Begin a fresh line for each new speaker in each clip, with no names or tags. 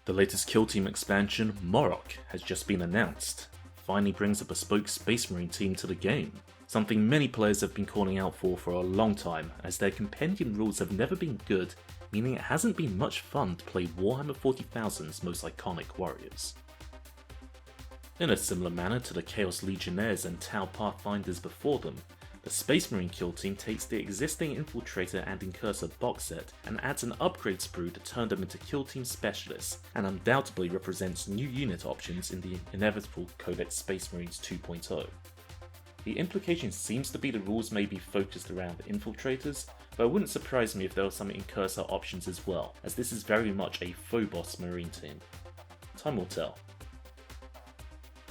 The latest Kill Team expansion, MOROCH, has just been announced. It finally brings a bespoke Space Marine team to the game, something many players have been calling out for a long time, as their compendium rules have never been good, meaning it hasn't been much fun to play Warhammer 40,000's most iconic warriors. In a similar manner to the Chaos Legionnaires and Tau Pathfinders before them, the Space Marine Kill Team takes the existing Infiltrator and Incursor box set and adds an upgrade sprue to turn them into Kill Team specialists, and undoubtedly represents new unit options in the inevitable Codex Space Marines 2.0. The implication seems to be the rules may be focused around Infiltrators, but it wouldn't surprise me if there were some Incursor options as well, as this is very much a Phobos Marine team. Time will tell.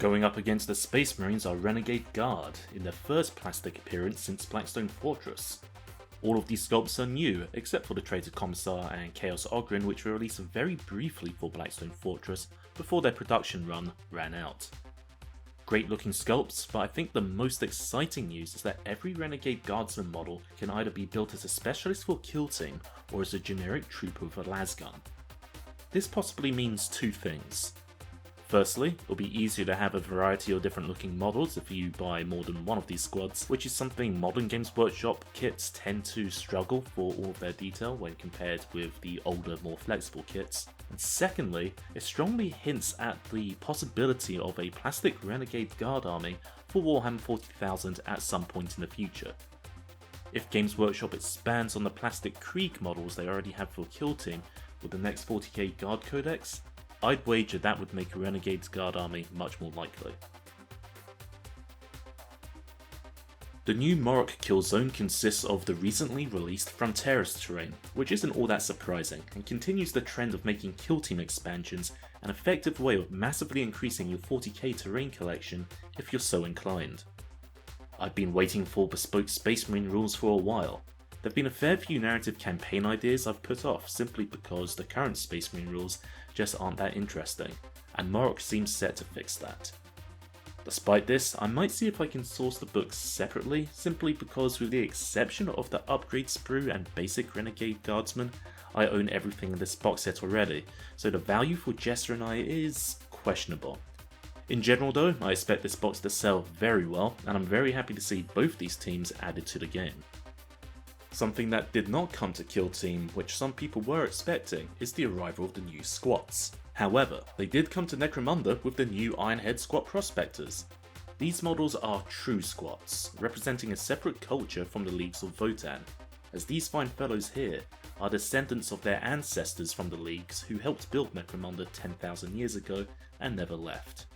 Going up against the Space Marines are Renegade Guard, in their first plastic appearance since Blackstone Fortress. All of these sculpts are new, except for the Traitor Commissar and Chaos Ogryn, which were released very briefly for Blackstone Fortress before their production run ran out. Great looking sculpts, but I think the most exciting news is that every Renegade Guardsman model can either be built as a specialist for Kill Team or as a generic trooper with a lasgun. This possibly means two things. Firstly, it'll be easier to have a variety of different looking models if you buy more than one of these squads, which is something modern Games Workshop kits tend to struggle for all of their detail when compared with the older, more flexible kits. And secondly, it strongly hints at the possibility of a plastic Renegade Guard army for Warhammer 40,000 at some point in the future. If Games Workshop expands on the plastic Krieg models they already have for Kill Team with the next 40k Guard Codex, I'd wager that would make a Renegade's Guard army much more likely. The new MOROCH kill zone consists of the recently released Fronteras terrain, which isn't all that surprising, and continues the trend of making Kill Team expansions an effective way of massively increasing your 40k terrain collection if you're so inclined. I've been waiting for bespoke Space Marine rules for a while. There have been a fair few narrative campaign ideas I've put off simply because the current Space Marine rules just aren't that interesting, and MOROCH seems set to fix that. Despite this, I might see if I can source the books separately, simply because with the exception of the upgrade sprue and basic Renegade Guardsman, I own everything in this box set already, so the value for Jester and I is questionable. In general though, I expect this box to sell very well, and I'm very happy to see both these teams added to the game. Something that did not come to Kill Team, which some people were expecting, is the arrival of the new squats. However, they did come to Necromunda with the new Ironhead Squat Prospectors. These models are true squats, representing a separate culture from the Leagues of Votann, as these fine fellows here are descendants of their ancestors from the Leagues who helped build Necromunda 10,000 years ago and never left.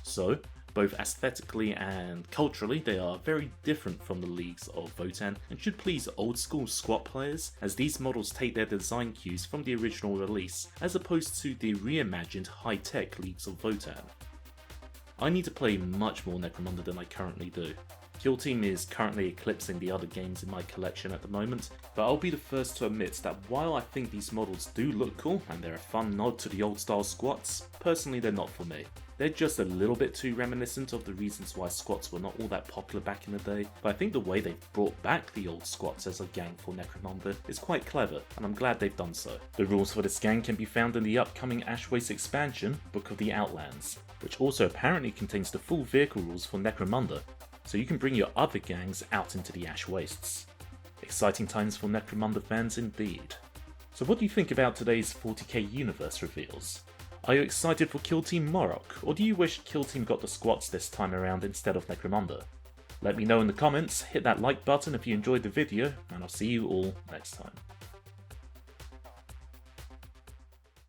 So, both aesthetically and culturally, they are very different from the Leagues of Votann and should please old school squat players, as these models take their design cues from the original release as opposed to the reimagined high-tech Leagues of Votann. I need to play much more Necromunda than I currently do. Kill Team is currently eclipsing the other games in my collection at the moment, but I'll be the first to admit that while I think these models do look cool and they're a fun nod to the old style squats, personally they're not for me. They're just a little bit too reminiscent of the reasons why squats were not all that popular back in the day, but I think the way they've brought back the old squats as a gang for Necromunda is quite clever, and I'm glad they've done so. The rules for this gang can be found in the upcoming Ash Waste expansion, Book of the Outlands, which also apparently contains the full vehicle rules for Necromunda, so you can bring your other gangs out into the Ash Wastes. Exciting times for Necromunda fans indeed. So what do you think about today's 40k universe reveals? Are you excited for Kill Team MOROCH, or do you wish Kill Team got the squats this time around instead of Necromunda? Let me know in the comments, hit that like button if you enjoyed the video, and I'll see you all next time.